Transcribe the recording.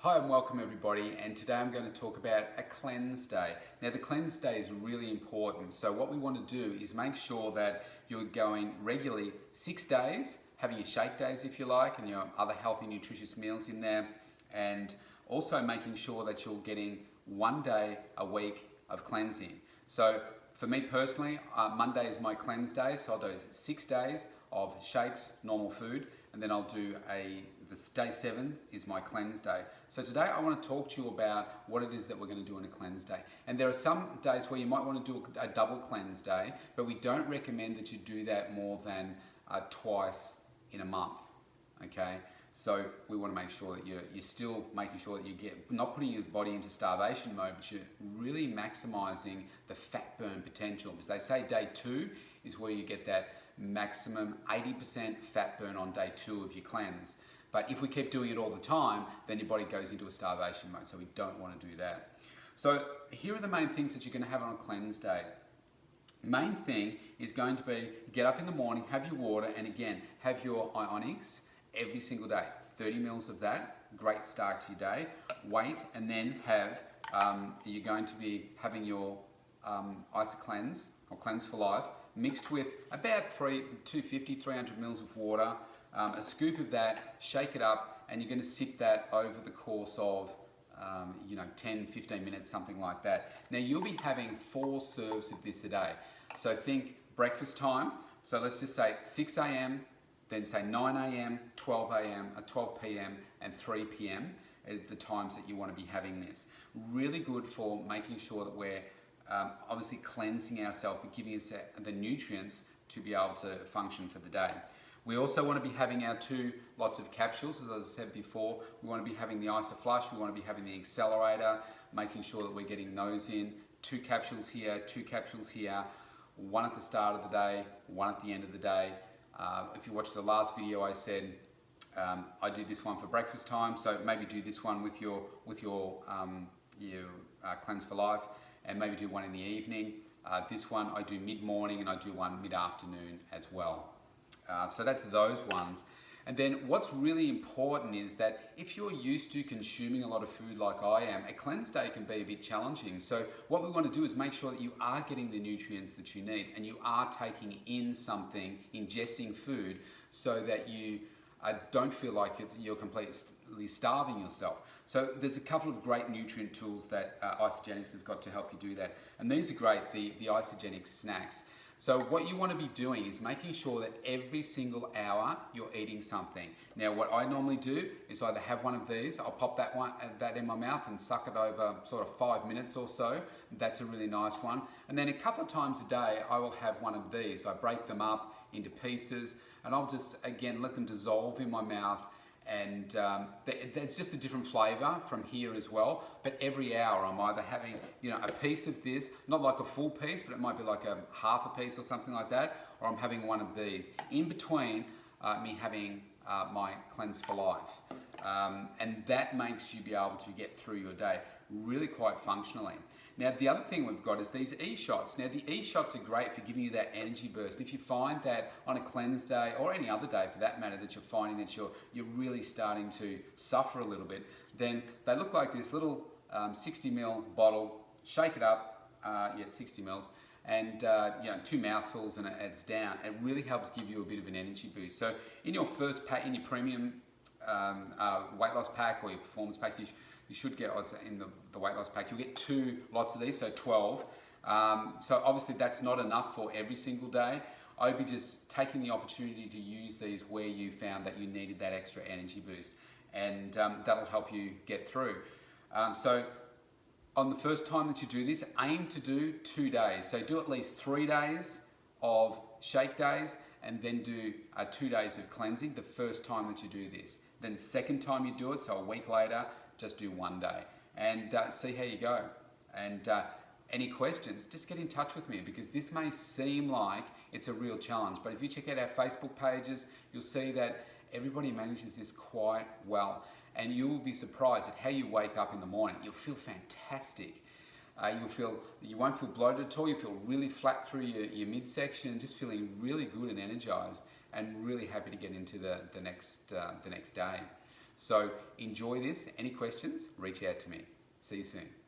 Hi and welcome everybody, and today I'm going to talk about a cleanse day. Now the cleanse day is really important, so what we want to do is make sure that you're going regularly 6 days, having your shake days if you like, and your other healthy nutritious meals in there, and also making sure that you're getting 1 day a week of cleansing. So for me personally, Monday is my cleanse day, so I'll do 6 days of shakes, normal food, and then I'll do this day 7 is my cleanse day. So today I want to talk to you about what it is that we're going to do on a cleanse day. And there are some days where you might want to do a double cleanse day, but we don't recommend that you do that more than twice in a month, okay? So we want to make sure that you're still making sure that you get, not putting your body into starvation mode, but you're really maximizing the fat burn potential. Because they say day 2 is where you get that maximum 80% fat burn on day 2 of your cleanse. But if we keep doing it all the time, then your body goes into a starvation mode, so we don't want to do that. So here are the main things that you're going to have on a cleanse day. Main thing is going to be get up in the morning, have your water, and again, have your Isagenix every single day. 30 mils of that, great start to your day. Wait, and then have, you're going to be having your Isagenix Cleanse, or Cleanse for Life, mixed with about 250, 300 mils of water, a scoop of that, shake it up, and you're going to sip that over the course of 10, 15 minutes, something like that. Now you'll be having 4 serves of this a day. So think breakfast time. So let's just say 6 a.m., then say 9 a.m., 12 a.m., 12 p.m. and 3 p.m. are the times that you want to be having this. Really good for making sure that we're obviously cleansing ourselves, but giving us the nutrients to be able to function for the day. We also want to be having our 2 lots of capsules, as I said before. We want to be having the Isoflush, we want to be having the Accelerator, making sure that we're getting those in. 2 capsules here, 2 capsules here, 1 at the start of the day, 1 at the end of the day. If you watched the last video, I said I do this one for breakfast time, so maybe do this one with your Cleanse for Life, and maybe do one in the evening. This one I do mid-morning, and I do one mid-afternoon as well. So that's those ones. And then what's really important is that if you're used to consuming a lot of food like I am, a cleanse day can be a bit challenging. So what we want to do is make sure that you are getting the nutrients that you need, and you are taking in something, ingesting food, so that you don't feel like you're completely starving yourself. So there's a couple of great nutrient tools that Isagenix has got to help you do that. And these are great, the Isagenix snacks. So what you want to be doing is making sure that every single hour you're eating something. Now what I normally do is either have one of these, I'll pop that in my mouth and suck it over sort of 5 minutes or so. That's a really nice one. And then a couple of times a day I will have one of these. I break them up into pieces and I'll just again let them dissolve in my mouth. And it's just a different flavour from here as well. But every hour I'm either having a piece of this, not like a full piece, but it might be like a half a piece or something like that, or I'm having one of these in between me having my Cleanse for Life. And that makes you be able to get through your day really quite functionally. Now the other thing we've got is these E-shots. Now the E-shots are great for giving you that energy burst. If you find that on a cleanse day, or any other day for that matter, that you're finding that you're really starting to suffer a little bit, then they look like this little 60 ml bottle. Shake it up, 60 mils, and 2 mouthfuls and it's down. It really helps give you a bit of an energy boost. So in your first pack, in your premium weight loss pack or your performance pack, you should get, in the weight loss pack, you'll get 2 lots of these, so 12. So obviously that's not enough for every single day. I'd be just taking the opportunity to use these where you found that you needed that extra energy boost, and that'll help you get through. So on the first time that you do this, aim to do 2 days. So do at least 3 days of shake days, and then do 2 days of cleansing the first time that you do this. Then second time you do it, so a week later, just do 1 day and see how you go. And any questions, just get in touch with me, because this may seem like it's a real challenge, but if you check out our Facebook pages, you'll see that everybody manages this quite well, and you will be surprised at how you wake up in the morning. You'll feel fantastic. You won't feel bloated at all. You feel really flat through your midsection, just feeling really good and energized, and really happy to get into the next day. So enjoy this. Any questions, reach out to me. See you soon.